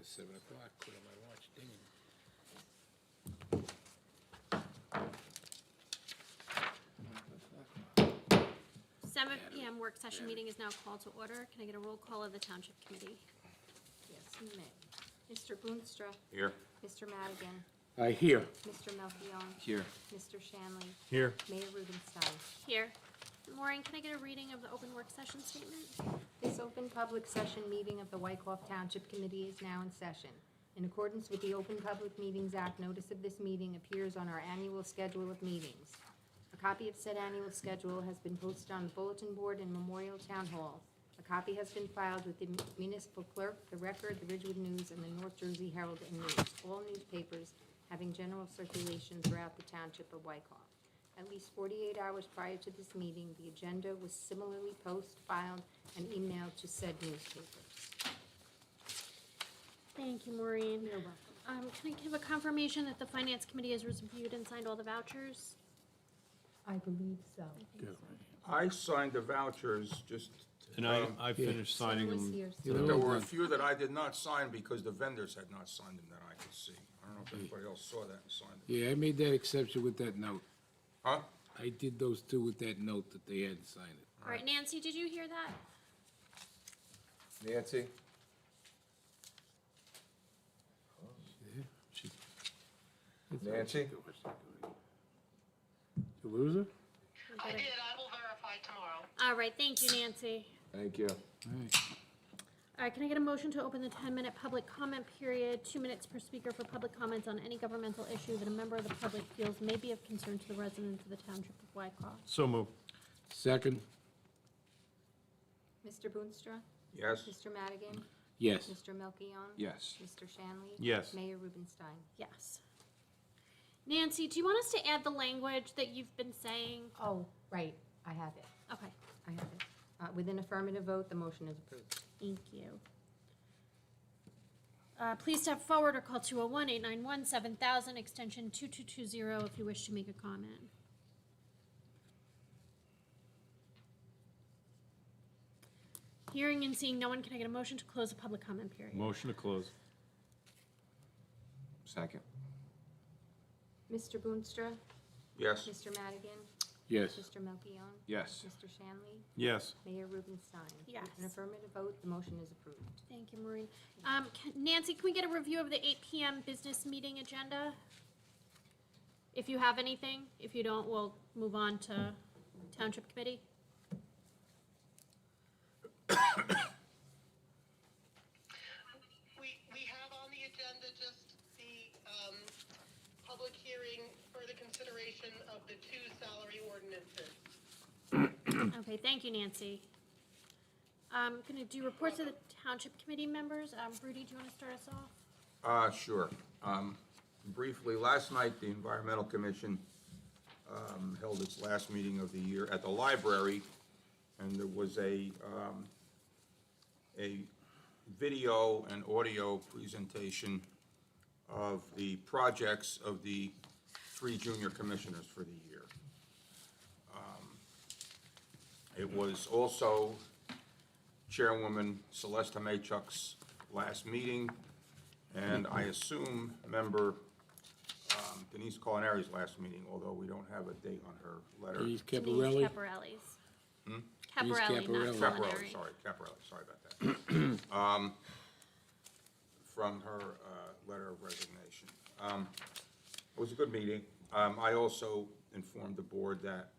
7 o'clock, put on my watch, ding. 7 PM work session meeting is now called to order. Can I get a roll call of the Township Committee? Yes, you may. Mr. Boonstra. Here. Mr. Madigan. I hear. Mr. Melchiong. Here. Mr. Shanley. Here. Mayor Rubenstein. Here. Maureen, can I get a reading of the open work session statement? This open public session meeting of the Wykoff Township Committee is now in session. In accordance with the Open Public Meetings Act, notice of this meeting appears on our annual schedule of meetings. A copy of said annual schedule has been posted on the bulletin board in Memorial Town Hall. A copy has been filed with the municipal clerk, the Record, the Ridgewood News, and the North Jersey Herald and News, all newspapers having general circulation throughout the township of Wykoff. At least 48 hours prior to this meeting, the agenda was similarly filed, and emailed to said newspapers. Thank you, Maureen. You're welcome. Can I give a confirmation that the Finance Committee has reviewed and signed all the vouchers? I believe so. Good. I signed the vouchers, just, And I finished signing Someone was them. here, You so- know, there were a few that I did not sign because the vendors had not signed them that I could see. I don't know if anybody else saw that and signed it. Yeah, I made that exception with that note. Huh? I did those two with that note that they hadn't signed it. All right, Nancy, did you hear that? Nancy? Nancy? You lose her? I did, I will verify tomorrow. All right, thank you, Nancy. Thank you. All right. All right, can I get a motion to open the 10-minute public comment period, 2 minutes per speaker for public comments on any governmental issue that a member of the public feels may be of concern to the residents of the Township of Wykoff? So moved. Second, Mr. Boonstra? Yes? Mr. Madigan? yes. Mr. Melchiong? Yes. Mr. Shanley? Yes. Mayor Rubenstein? Yes. Nancy, do you want us to add the language that you've been saying? Oh, right, I have it, Okay, I have it. With an affirmative vote, the motion is approved. thank you. Please step forward or call 201-891-7000, extension 2220 if you wish to make a comment. Hearing and seeing no one, can I get a motion to close the public comment period? Motion to close. Second. Mr. Boonstra? Yes? Mr. Madigan? Yes. Mr. Melchiong? Yes. Mr. Shanley? Yes. Mayor Rubenstein? Yes. With an affirmative vote, the motion is approved. Thank you, Maureen. Nancy, can we get a review of the 8 PM business meeting agenda? If you have anything. If you don't, we'll move on to Township Committee. We have on the agenda just the public hearing for the consideration of the 2 salary ordinances. Okay, thank you, Nancy. I'm gonna do reports of the Township Committee members. Rudy, do you wanna start us off? Sure. Briefly, last night, the Environmental Commission held its last meeting of the year at the library, and there was a video and audio presentation of the projects of the 3 junior commissioners for the year. It was also Chairwoman Celeste Maychuk's last meeting, and I assume member Denise Culinari's last meeting, although we don't have a date on her letter. Denise Denise Caparelli? Caparelli's. Hmm? Caparelli, not Caparelli. culinary. Caparelli, sorry about that. From her letter of resignation. It was a good meeting. I also informed the board that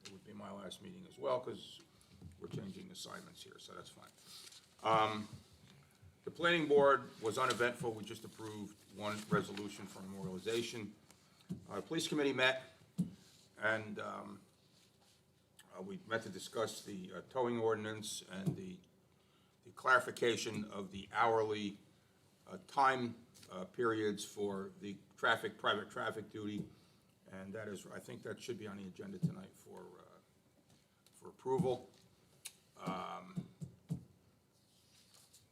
it would be my last meeting as well, because we're changing assignments here, so that's fine. The planning board was uneventful. We just approved one resolution for memorialization. The police committee met, and we met to discuss the towing ordinance and the clarification of the hourly time periods for the private traffic duty, and that is, I think that should be on the agenda tonight for approval.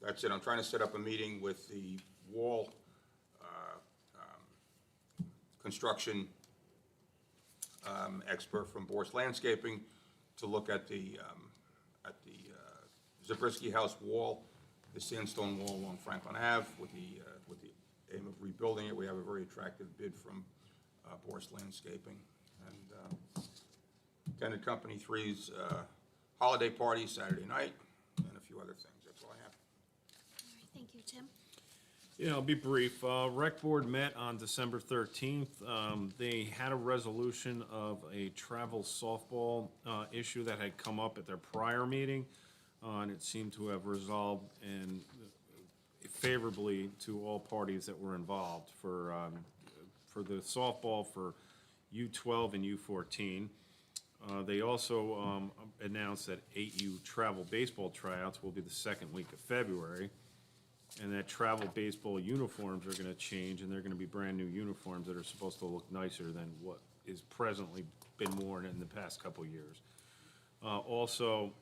That's it. I'm trying to set up a meeting with the wall construction expert from Boris Landscaping to look at the Zabriskie House wall the sandstone wall along Franklin Ave with the aim of rebuilding it. We have a very attractive bid from Boris Landscaping. And attended Company 3's holiday party Saturday night, and a few other things. That's all I have. All right, thank you, Tim. Yeah, I'll be brief. Rec Board met on December 13th. They had a resolution of a travel softball issue that had come up at their prior meeting, and it seemed to have resolved and favorably to all parties that were involved for the softball for U12 and U14. They also announced that 8U travel baseball tryouts will be the second week of February, and that travel baseball uniforms are going to change, and they're going to be brand-new uniforms that are supposed to look nicer than what is presently been worn in the past couple years. Also,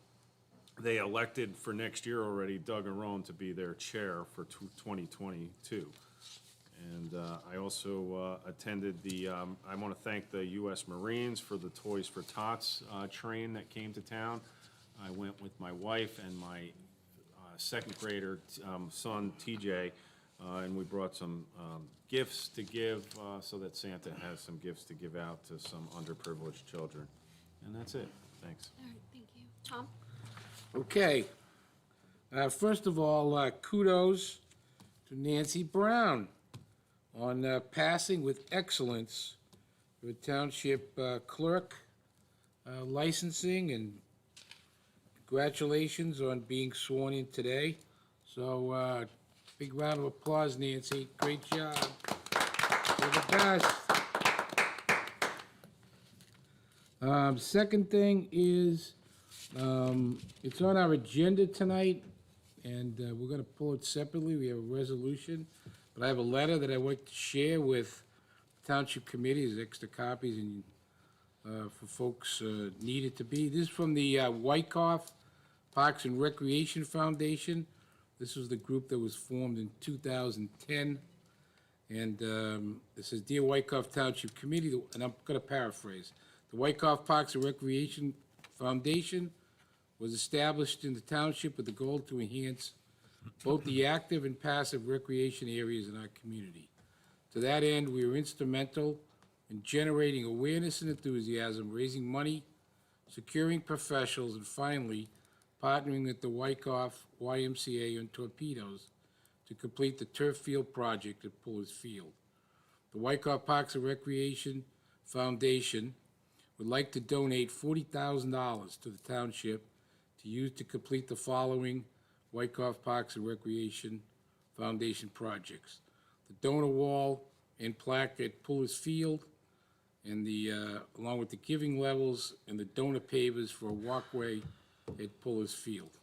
they elected for next year already Doug Arone to be their chair for 2022. And I also attended the, I want to thank the U.S. Marines for the Toys for Tots train that came to town. I went with my wife and my second grader son, TJ, and we brought some gifts to give so that Santa has some gifts to give out to some underprivileged children. And that's it. Thanks. All right, thank you. Tom? Okay. First of all, kudos to Nancy Brown on passing with excellence for township clerk licensing, and congratulations on being sworn in today. So, big round of applause, Nancy. Great job. You're the best. Second thing is, it's on our agenda tonight, and we're going to pull it separately. We have a resolution, but I have a letter that I want to share with the Township Committee. There's extra copies and for folks needed to be. This is from the Wyckoff Parks and Recreation Foundation. This was the group that was formed in 2010. And it says, Dear Wyckoff Township Committee, and I'm going to paraphrase. The Wyckoff Parks and Recreation Foundation was established in the township with the goal to enhance both the active and passive recreation areas in our community. To that end, we were instrumental in generating awareness and enthusiasm, raising money, securing professionals, and finally, partnering with the Wyckoff YMCA and Torpedoes to complete the turf field project at Puller's Field. The Wyckoff Parks and Recreation Foundation would like to donate $40,000 to the township to use to complete the following Wyckoff Parks and Recreation Foundation projects: the donor wall and plaque at Puller's Field, and the along with the giving levels and the donor pavers for a walkway at Puller's Field.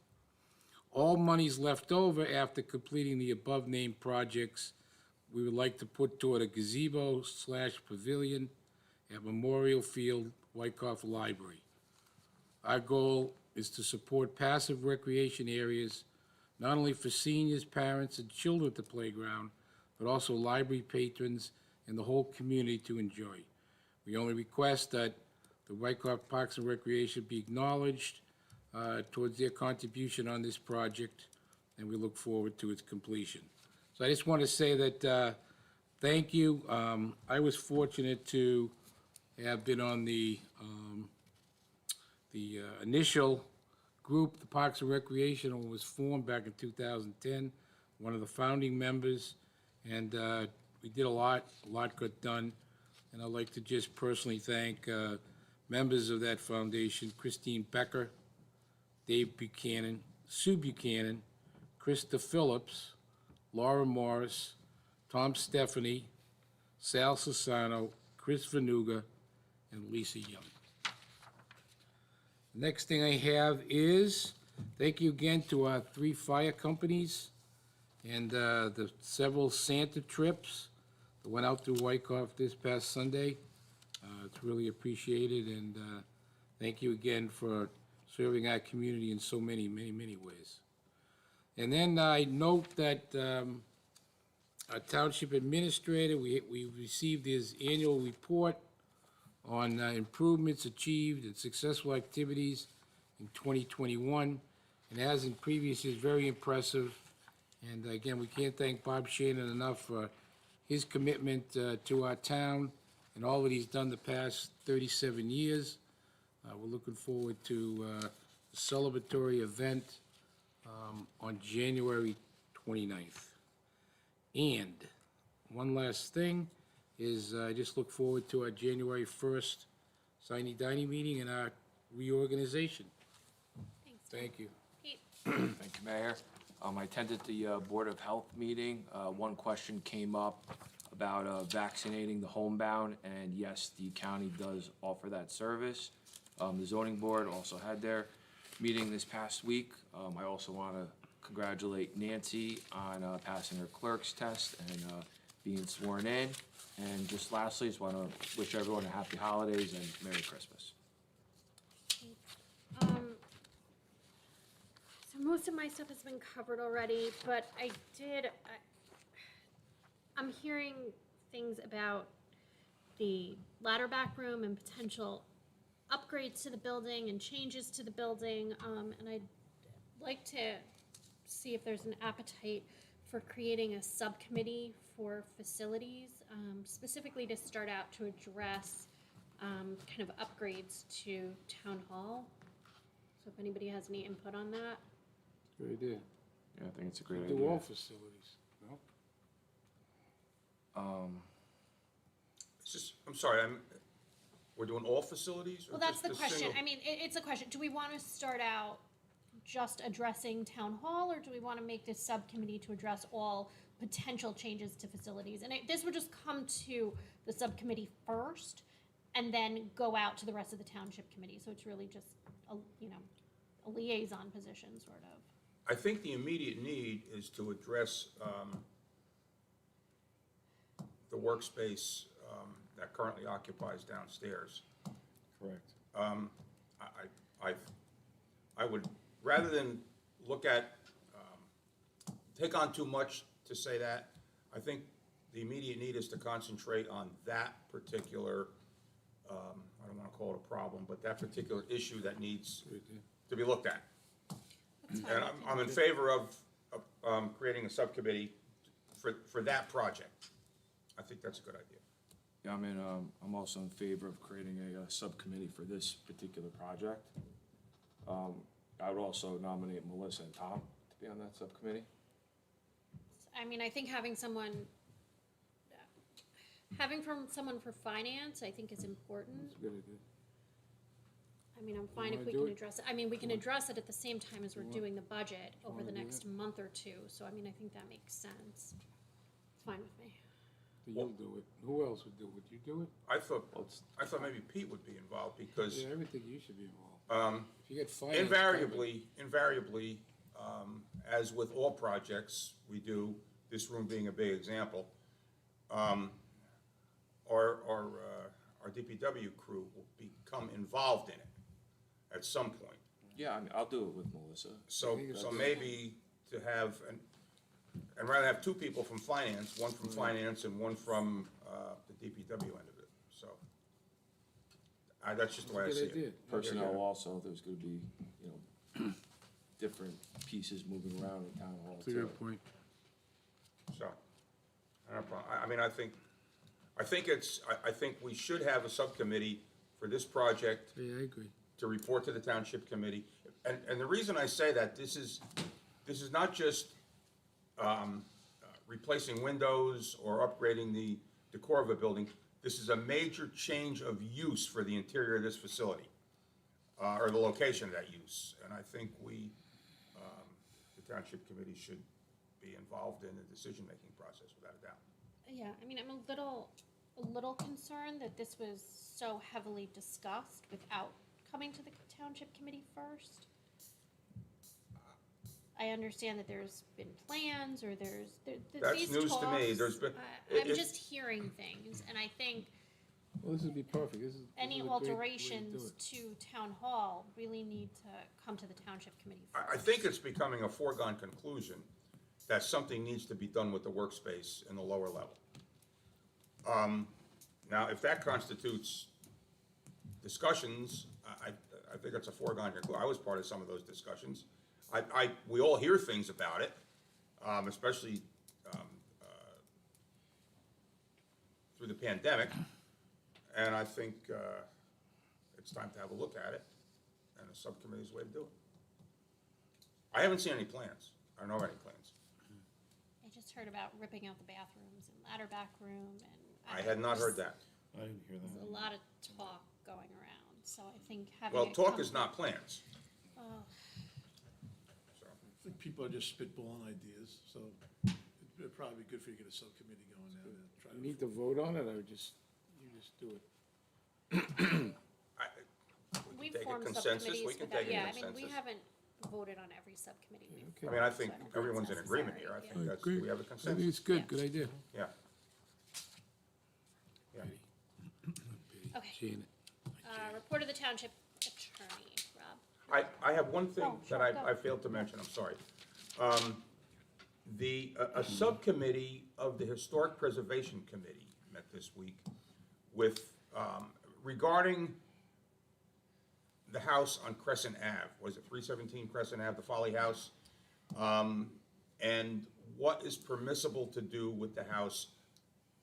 All monies left over after completing the above-named projects, we would like to put toward a gazebo/pavilion at Memorial Field, Wyckoff Library. Our goal is to support passive recreation areas, not only for seniors, parents, and children at the playground, but also library patrons and the whole community to enjoy. We only request that the Wyckoff Parks and Recreation be acknowledged towards their contribution on this project, and we look forward to its completion. So I just want to say that thank you. I was fortunate to have been on the initial group, the Parks and Recreation, when it was formed back in 2010, one of the founding members, and we did a lot got done, and I'd like to just personally thank members of that foundation: Christine Becker, Dave Buchanan, Sue Buchanan, Krista Phillips, Laura Morris, Tom Stephanie, Sal Sassano, Chris Vanuga, and Lisa Young. The next thing I have is, thank you again to our 3 fire companies and the several Santa trips that went out through Wyckoff this past Sunday. It's really appreciated, and thank you again for serving our community in so many ways. And then I note that our township administrator, we received his annual report on improvements achieved and successful activities in 2021, and as in previous years, very impressive And again, we can't thank Bob Shannon enough for his commitment to our town and all that he's done the past 37 years. We're looking forward to the celebratory event on January 29th. And one last thing is I just look forward to our January 1st Sine Dining meeting and our reorganization. Thanks. Thank you. Pete? Thank you, Mayor. I attended the Board of Health meeting. One question came up about vaccinating the homebound, and yes, the county does offer that service. The zoning board also had their meeting this past week. I also want to congratulate Nancy on passing her clerk's test and being sworn in. And just lastly, just want to wish everyone a happy holidays and Merry Christmas. So most of my stuff has been covered already, but I'm hearing things about the ladder back room and potential upgrades to the building and changes to the building, and I'd like to see if there's an appetite for creating a subcommittee for facilities, specifically to start out to address kind of upgrades to town hall. So if anybody has any input on that. Good idea. Yeah, I think it's a great Do idea. all facilities, no? It's just, I'm sorry, we're doing all facilities? or Well, that's just the a question. single- I mean, it's a question. Do we want to start out just addressing town hall, or do we want to make this subcommittee to address all potential changes to facilities? And this would just come to the subcommittee first, and then go out to the rest of the township committee. So it's really just a liaison position, sort of. I think the immediate need is to address the workspace that currently occupies downstairs. Correct. I would, rather than look at, take on too much to say that, I think the immediate need is to concentrate on that particular, I don't want to call it a problem, but that particular issue that needs Good idea. to be looked at. That's fine. And I'm in favor of creating a subcommittee for that project. I think that's a good idea. Yeah, I mean, I'm also in favor of creating a subcommittee for this particular project. I would also nominate Melissa and Tom to be on that subcommittee. I mean, I think having someone for finance, I think is important. That's a good idea. I mean, I'm fine if wanna we do can it? address it. I mean, we can address it at the same time as we're want- doing the budget over wanna the do next that? month or two. So, I mean, I think that makes sense. It's fine with me. You'll do it. Who else would do it? Would you do it? I thought maybe Pete would be involved because Yeah, everything you should be involved. If you get finance. invariably, as with all projects we do, this room being a big example, our DPW crew will become involved in it at some point. Yeah, I mean, I'll do it with Melissa. So maybe to have, and rather have two people from finance, one from finance and one from the DPW end of it, so. That's just the way I That's a see good idea. it. Personnel also, there's gonna be, different pieces moving around in town hall That's a too. good point. So, I don't know, I mean, I think we should have a subcommittee for this project Yeah, I agree. to report to the Township Committee. And the reason I say that, this is not just replacing windows or upgrading the decor of a building. This is a major change of use for the interior of this facility, or the location of that use. And I think the Township Committee should be involved in the decision-making process, without a doubt. Yeah, I mean, I'm a little concerned that this was so heavily discussed without coming to the township committee first. I understand that there's been plans, or That's these news to me. talks, There's been- I'm if- just hearing things, and I think Well, this would be perfect. This is any a great way to do alterations it. to town hall really need to come to the township committee first. I think it's becoming a foregone conclusion that something needs to be done with the workspace in the lower level. Now, if that constitutes discussions, I think it's a foregone conclusion. I was part of some of those discussions. We all hear things about it. especially through the pandemic. And I think it's time to have a look at it, and a subcommittee's the way to do it. I haven't seen any plans. I don't know of any plans. I just heard about ripping out the bathrooms and ladder back room and. I had not heard that. I didn't hear There's that. a lot of talk going around, so I think having. Well, it talk come- is not plans, Oh, so. I think people are just spitballing ideas, so it'd probably be good for you to get a subcommittee going now to try You to. need to vote on it, or just, you just do it? we Take a formed consensus, subcommittees we can without, take a yeah, I mean, we consensus. haven't voted on every subcommittee. We've Okay. I mean, I think So it's everyone's in agreement here. I necessary, think yeah. that's, Great. we have a I think consensus. it's good, Yeah. good idea. Yeah. Yeah. Okay. Janet. Report of the township attorney, Rob. I have one thing Oh, that sure, go. I failed to mention, I'm sorry. A subcommittee of the Historic Preservation Committee met this week with, regarding the house on Crescent Ave, was it 317 Crescent Ave, the Folly House? And what is permissible to do with the house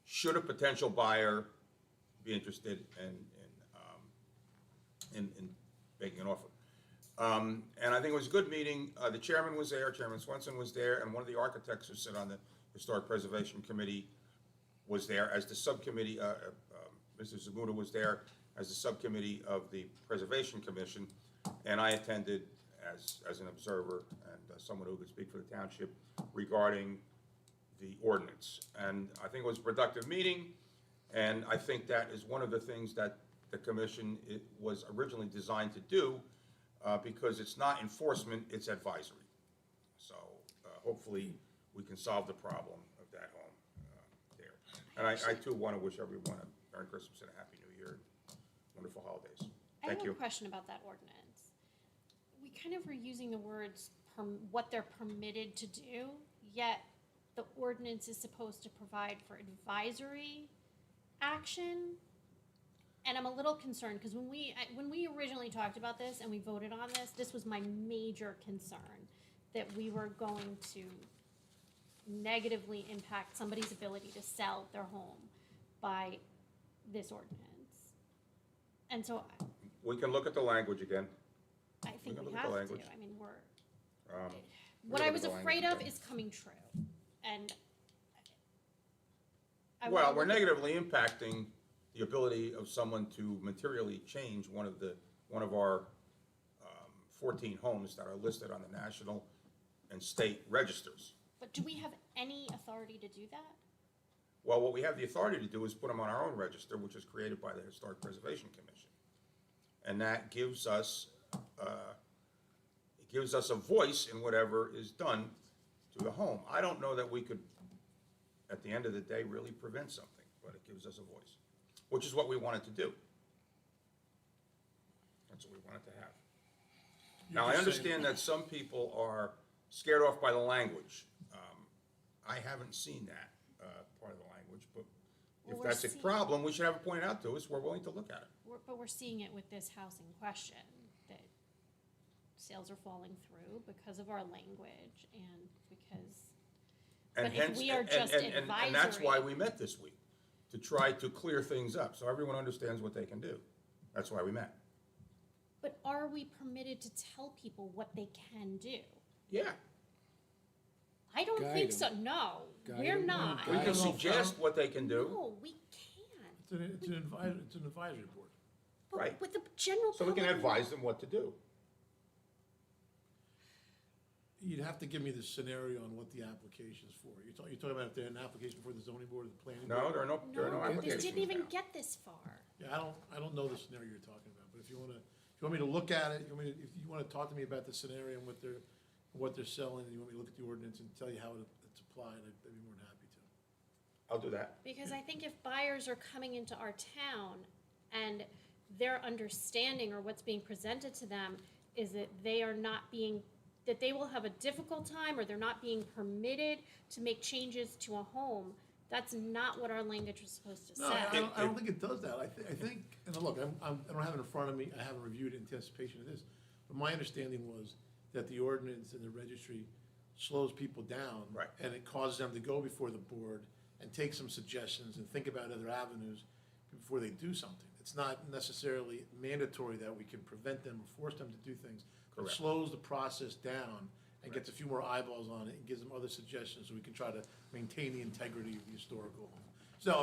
should a potential buyer be interested in making an offer. And I think it was a good meeting. The chairman was there, Chairman Swenson was there, and one of the architects who sit on the Historic Preservation Committee was there as the subcommittee, Mr. Zamuda was there as the subcommittee of the Preservation Commission, and I attended as an observer and someone who could speak for the township regarding the ordinance. And I think it was a productive meeting, and I think that is one of the things that the commission was originally designed to do, because it's not enforcement, it's advisory. So hopefully, we can solve the problem of that home there. And I too want to wish everyone a Merry Christmas and a Happy New Year, and wonderful holidays. I Thank have you. a question about that ordinance. We kind of were using the words, what they're permitted to do, yet the ordinance is supposed to provide for advisory action. And I'm a little concerned, because when we originally talked about this and we voted on this, this was my major concern, that we were going to negatively impact somebody's ability to sell their home by this ordinance. And so We can look at the language again. I think can we look at have the to, language. I mean, we're, Um, what look I at was the afraid language of again. is coming true, and. I Well, wanna we're look at- negatively impacting the ability of someone to materially change one of our 14 homes that are listed on the national and state registers. But do we have any authority to do that? Well, what we have the authority to do is put them on our own register, which is created by the Historic Preservation Commission. And that gives us a voice in whatever is done to the home. I don't know that we could, at the end of the day, really prevent something, but it gives us a voice, which is what we wanted to do. That's what we wanted to have. Now, I understand that some people are scared off by the language. I haven't seen that part of the language, but Well, if we're that's a seeing- problem, we should have it pointed out to us. We're willing to look at it. But we're seeing it with this house in question, that sales are falling through because of our language and because, And But if hence, we are just and that's why advisory- we met this week, to try to clear things up, so everyone understands what they can do. That's why we met. but are we permitted to tell people what they can do? Yeah, I don't Guide think 'em. so, no, Guide we're 'em. not. we I can don't know if suggest what they can do, No, we can't. It's an advisory board. But Right. with the general so we can public advise them what to do. You'd have to give me the scenario on what the application's for. You're talking about if they're an application for the zoning board or the planning board? No, there are no No, this applications didn't even now. get this far. Yeah, I don't know the scenario you're talking about, but if you want me to look at it, if you wanna talk to me about the scenario and what they're selling, and you want me to look at the ordinance and tell you how it's applied, I'd be more than happy to. I'll do that. Because I think if buyers are coming into our town and their understanding or what's being presented to them is that they are not being, that they will have a difficult time or they're not being permitted to make changes to a home, that's not what our language was supposed to No, say. I don't think it does that. I think, and look, I don't have it in front of me, I haven't reviewed it in anticipation of this, but my understanding was that the ordinance and the registry slows people down. Right. And it causes them to go before the board and take some suggestions and think about other avenues before they do something. It's not necessarily mandatory that we can prevent them or force them to do things. It Correct. slows the process down and gets a few more eyeballs on it and gives them other suggestions so we can try to maintain the integrity of the historical home. So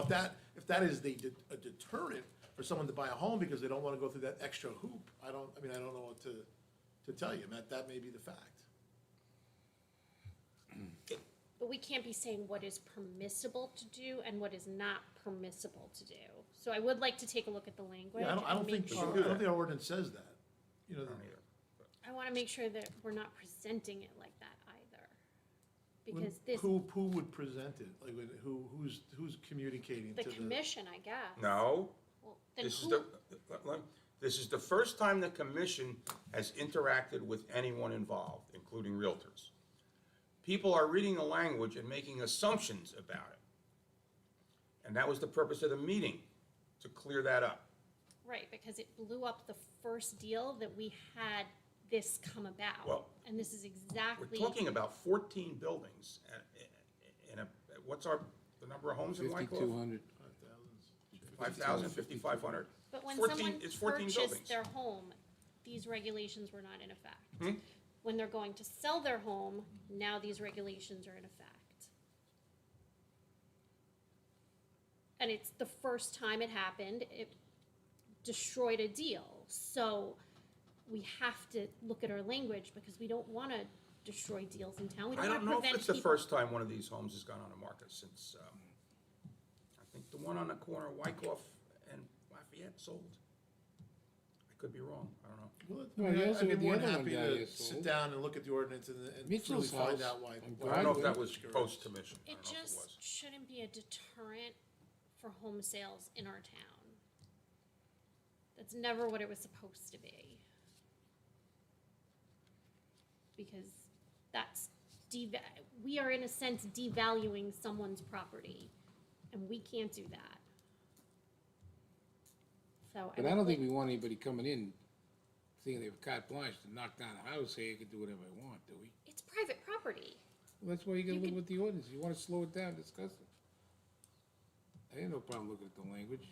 if that is a deterrent for someone to buy a home because they don't want to go through that extra hoop, I don't know what to tell you. That may be the fact. But we can't be saying what is permissible to do and what is not permissible to do. So I would like to take a look at the language. Yeah, I don't and make think, sure- I don't think our ordinance says that. You know, I don't either. I want to make sure that we're not presenting it like that either. Because this, who would present it? Like, who's communicating the to the? commission, I guess. No, Well, then this is who, this is the first time the commission has interacted with anyone involved, including realtors. People are reading the language and making assumptions about it. And that was the purpose of the meeting, to clear that up. right, because it blew up the first deal that we had this come about. Well, And this is We're exactly. talking about 14 buildings, and what's the number of homes in Wyckoff? 5,200. 5,000, 5,500? But when 14 someone it's 14 purchased buildings. their home, these regulations were not in effect. Hmm? When they're going to sell their home, now these regulations are in effect. And it's the first time it happened, it destroyed a deal. So we have to look at our language because we don't want to destroy deals in town. We I don't want don't to know if prevent it's the people. first time one of these homes has gone on the market since, I think the one on the corner of Wyckoff and Lafayette sold. I could be wrong, I don't know. Well, Well, I mean, also I'd be the more than other one happy guy to is sit sold. down and look at the ordinance and really Mitchell's find house out why. on I don't know if that Broadway. was post-commission, I It don't know if it just was. shouldn't be a deterrent for home sales in our town. That's never what it was supposed to be. Because that's we are in a sense devaluing someone's property, and we can't do that. So. But I don't think we want anybody coming in thinking they have carte blanche to knock down a house, hey, you can do whatever I want, do we? It's private property. Well, that's why you gotta You look could- with the ordinance. You wanna slow it down, discuss it. I had no problem looking at the language.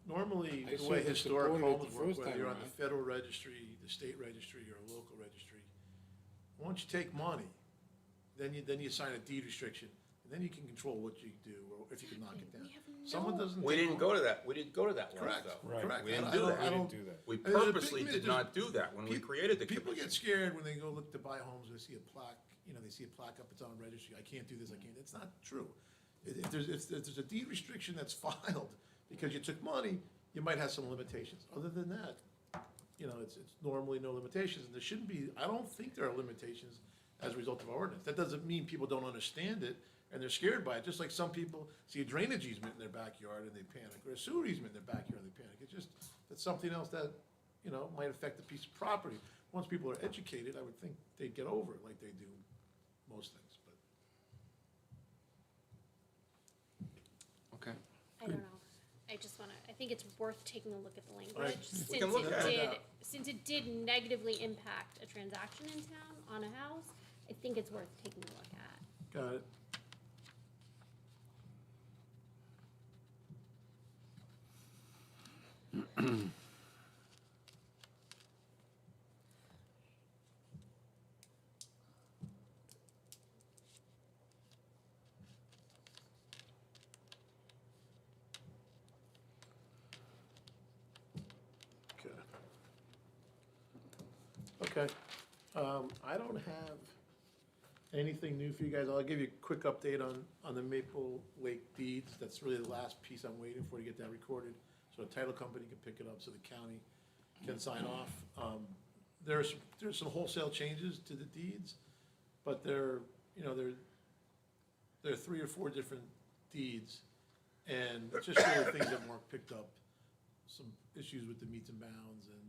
Normally, I the certainly way historic supported it homes the work, first whether time you're on the around. federal registry, the state registry, or a local registry, once you take money, then you sign a deed restriction, and then you can control what you do, or if you can knock it down. We have Someone no- doesn't. We take didn't money. go to that, we didn't go to that one, Correct, though. correct. We didn't I do don't- that. I We don't- didn't do that. We There's a big purposely myth, did not do that when we Pe- created the People get commission. scared when they go look to buy homes, they see a plaque, they see a plaque up, it's on registry, I can't do this, I can't, it's not true. If there's a deed restriction that's filed because you took money, you might have some limitations. Other than that, it's normally no limitations, and there shouldn't be, I don't think there are limitations as a result of our ordinance. That doesn't mean people don't understand it and they're scared by it, just like some people see a drainage easement in their backyard and they panic, or a sewer easement in their backyard and they panic. That's something else that, might affect a piece of property. Once people are educated, I would think they'd get over it like they do most things, but. Okay. I don't know. I think it's worth taking a look at the right. language. We Since can look at it. since it did negatively impact a transaction in town on a house, I think it's worth taking a look at. Got it. Okay. I don't have anything new for you guys. I'll give you a quick update on the Maple Lake deeds. That's really the last piece I'm waiting for to get that recorded, so the title company can pick it up, so the county can sign off. There's some wholesale changes to the deeds, but there are 3 or 4 different deeds, and it's just really things that weren't picked up. Some issues with the meets and bounds and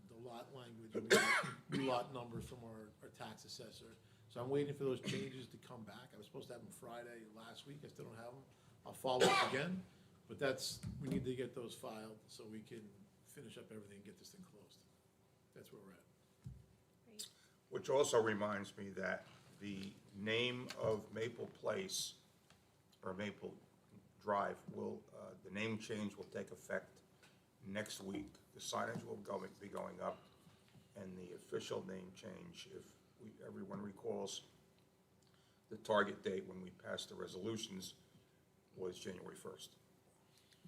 the lot language, and we got new lot numbers from our tax assessor. So I'm waiting for those changes to come back. I was supposed to have them Friday last week. I still don't have them. I'll follow up again, but we need to get those filed so we can finish up everything and get this thing closed. That's where we're at. Right. Which also reminds me that the name of Maple Place, or Maple Drive, will, the name change will take effect next week. The signage will be going up, and the official name change, if everyone recalls, the target date when we passed the resolutions was January 1st.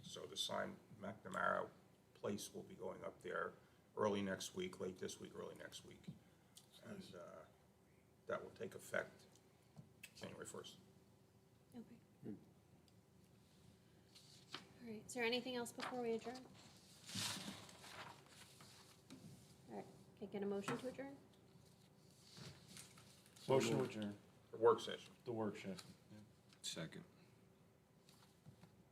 So the sign, McNamara Place, will be going up there early next week, late this week, early next week. And that will take effect January 1st. Okay. All right, is there anything else before we adjourn? All right, can I get a motion to adjourn? Motion to adjourn, The work session. the work session. Second.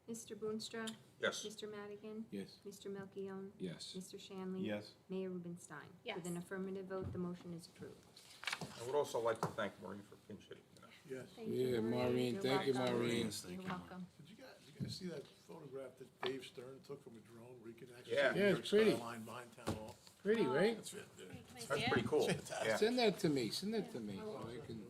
Mr. Boonstra? Yes. Mr. Madigan? Yes. Mr. Melchiong? Yes. Mr. Shanley? Yes. Mayor Rubenstein? Yes. With an affirmative vote, the motion is approved. I would also like to thank Maureen for pinch hitting tonight. Yes. Thank Yeah, you, Maureen, You're thank you, welcome. Maureen. You're welcome. Did you guys see that photograph that Dave Stern took from a drone where you can actually Yeah. see Yeah, the New it's York pretty. skyline behind Town Hall? Pretty, right? That's it. Can I see That's it? pretty cool. Fantastic. Yeah. Send that to me, send that to me, so I can